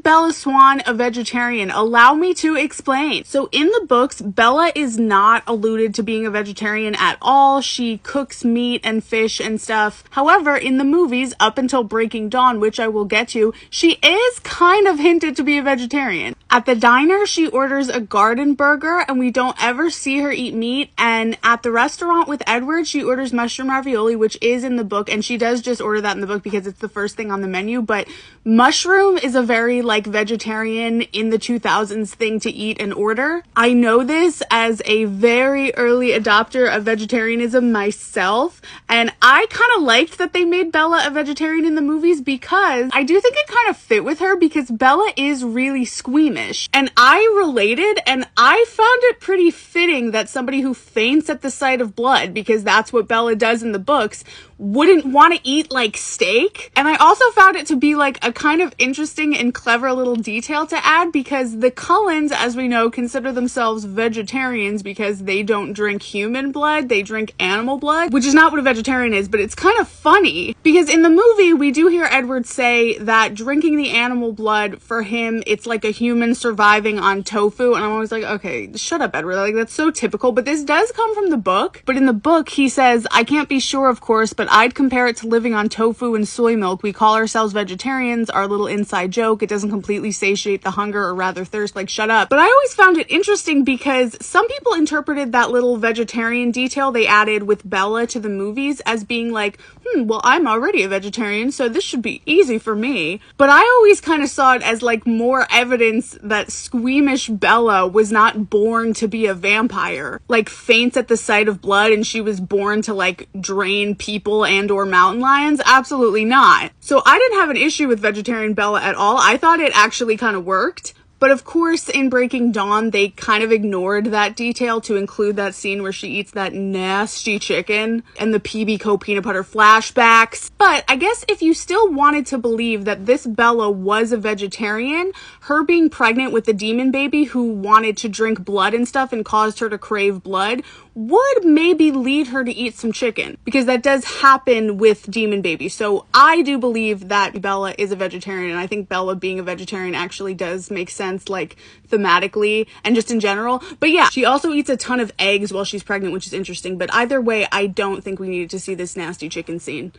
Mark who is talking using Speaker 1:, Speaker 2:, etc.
Speaker 1: Bella Swan a vegetarian? Allow me to explain. So in the books, Bella is not alluded to being a vegetarian at all. She cooks meat and fish and stuff. However, in the movies, up until Breaking Dawn, which I will get to, she is kind of hinted to be a vegetarian. At the diner, she orders a garden burger and we don't ever see her eat meat. And at the restaurant with Edward, she orders mushroom ravioli, which is in the book. And she does just order that in the book because it's the first thing on the menu. But mushroom is a very vegetarian in the 2000s thing to eat and order. I know this as a very early adopter of vegetarianism myself. And I kind of liked that they made Bella a vegetarian in the movies because I do think it kind of fit with her because Bella is really squeamish. And I related and I found it pretty fitting that somebody who faints at the sight of blood, because that's what Bella does in the books, wouldn't want to eat steak. And I also found it to be a kind of interesting and clever little detail to add because the Cullens, as we know, consider themselves vegetarians because they don't drink human blood, they drink animal blood, which is not what a vegetarian is, but it's kind of funny because in the movie we do hear Edward say that drinking the animal blood for him, it's like a human surviving on tofu, and I'm always like, okay, shut up, Edward, that's so typical. But this does come from the book, but in the book he says, I can't be sure of course, but I'd compare it to living on tofu and soy milk. We call ourselves vegetarians, our little inside joke. It doesn't completely satiate the hunger or rather thirst, shut up. But I always found it interesting because some people interpreted that little vegetarian detail they added with Bella to the movies as being well, I'm already a vegetarian, so this should be easy for me. But I always kind of saw it as more evidence that squeamish Bella was not born to be a vampire, faints at the sight of blood and she was born to drain people and or mountain lions. Absolutely not. So I didn't have an issue with vegetarian Bella at all. I thought it actually kind of worked. But of course, in Breaking Dawn, they kind of ignored that detail to include that scene where she eats that nasty chicken and the PB&Co peanut butter flashbacks. But I guess if you still wanted to believe that this Bella was a vegetarian, her being pregnant with the demon baby who wanted to drink blood and stuff and caused her to crave blood would maybe lead her to eat some chicken, because that does happen with demon baby. So I do believe that Bella is a vegetarian, and I think Bella being a vegetarian actually does make sense thematically and just in general. But yeah, she also eats a ton of eggs while she's pregnant, which is interesting. But either way, I don't think we needed to see this nasty chicken scene.